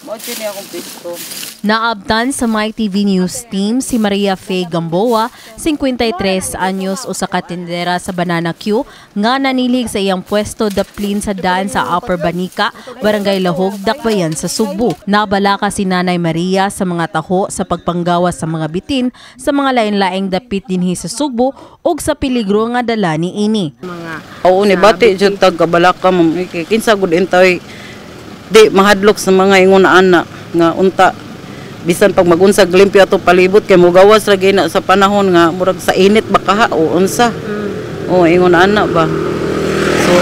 Mo ni akong pisto. Naabtan sa MyTV News Team si Maria Faye Gamboa, 53 anyos usa ka tindera sa Banana Q nga nanilig sa iyang pwesto daplin sa daan sa Upper Banica, Barangay Lahog, Dakbayan sa Subo. Nabala ka si Nanay Maria sa mga taho sa pagpanggawas sa mga bitin sa mga lain-laing dapit dinhi sa Subo ug sa peligro nga dala niini. Oo ni bati jud tag kabalaka ma'am kinsa gud entay di mahadlok sa mga ingon ana nga unta bisan pag magunsag limpyo ato palibot kay mogawas ra na sa panahon nga murag sa init ba kaha o unsa. O ingon ana ba. So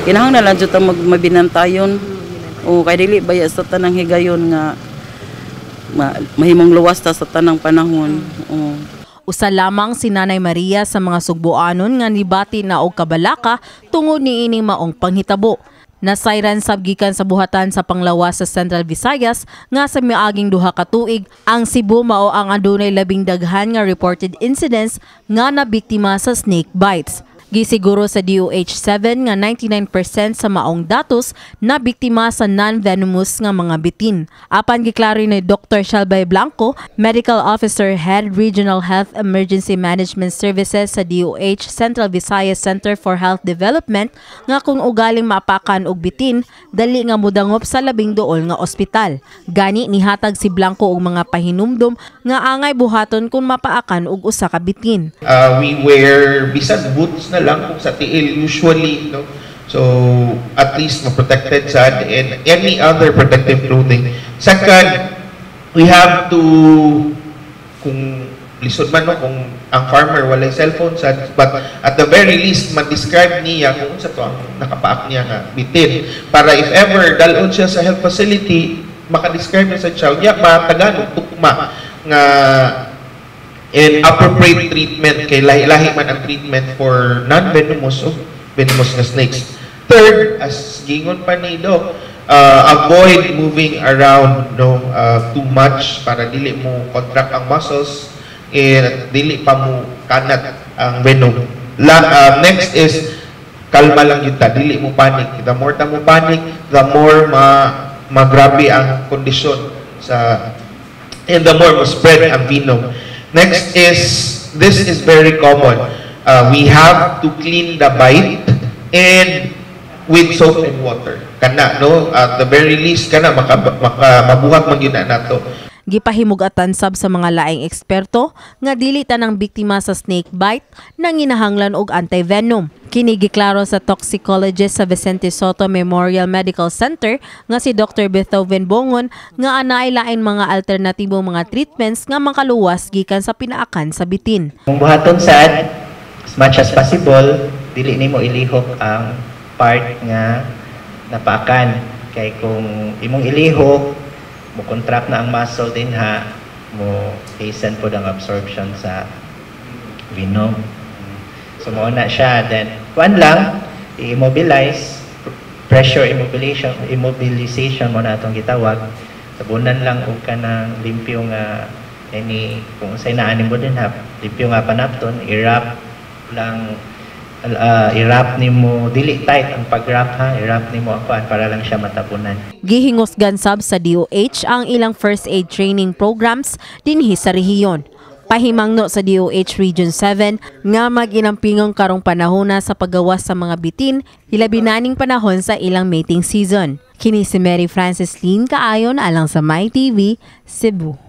kinahanglan lang jud ta mabinantayon. O kay dili baya sa tanang higayon nga mahimong luwas ta sa tanang panahon. O usa lamang si Nanay Maria sa mga Sugboanon nga nibati na og kabalaka tungod niining maong panghitabo. Nasayran sab gikan sa buhatan sa panglawas sa Central Visayas nga sa miaging duha ka tuig ang Cebu mao ang adunay labing daghan nga reported incidents nga nabiktima sa snake bites. Gisiguro sa DOH-7 nga 99% sa maong datos na biktima sa non-venomous nga mga bitin. Apan giklaro ni Dr. Shalbay Blanco, Medical Officer Head Regional Health Emergency Management Services sa DOH Central Visayas Center for Health Development nga kung ugaling maapakan og bitin, dali nga mudangop sa labing duol nga ospital. Gani nihatag si Blanco og mga pahinumdom nga angay buhaton kung mapaakan og usa ka bitin. We wear bisan boots na lang kung sa tiil usually, no? So at least ma-protected sad and any other protective clothing. Second, we have to kung lisod man, no, kung ang farmer walay cellphone sad, but at the very least ma-describe niya kung sa to ang nakapaak niya nga bitin para if ever dalon siya sa health facility maka-describe niya sa chow niya matagan tukma nga and appropriate treatment kay lahi man ang treatment for non-venomous o venomous na snakes. Third, as gingon pa ni Doc, avoid moving around too much para dili mo contract ang muscles and dili pa mo kanat ang venom. Next is kalma lang yun ta, dili mo panic. The more ta mo panic, the more magrabe ang kondisyon sa and the more mo spread ang venom. Next is, this is very common. We have to clean the bite and with soap and water. Kana, no? At the very least, kana, mabuhat man yun na nato. Gipahimugatan sab sa mga laing eksperto nga dili tanang biktima sa snake bite nang ginahanglan og anti-venom. Kini giklaro sa toxicologist sa Vicente Soto Memorial Medical Center nga si Dr. Beethoven Bongon nga anaay lain mga alternatibong mga treatments nga makaluwas gikan sa pinaakan sa bitin. Kung buhaton sad, as much as possible, dili nimo ilihok ang part nga napaakan. Kay kung imong ilihok, mo contract na ang muscle din ha, mo hasten po ang absorption sa venom. So mo na siya, then kuan lang i-immobilize, pressure immobilization mo na atong gitawag. Tabunan lang og kanang limpyo nga any kung say naanin mo din ha, limpyo nga panapton, i-wrap lang i-wrap nimo dili tight ang pag-wrap ha, i-wrap nimo akuan para lang siya matapunan. Gihingosgan sab sa DOH ang ilang first aid training programs dinhi sa rehiyon. Pahimangno sa DOH Region 7 nga maginampingong karong panahona sa paggawas sa mga bitin hilabi naning panahon sa ilang mating season. Kini si Mary Frances Lin kaayon alang sa MyTV, Cebu.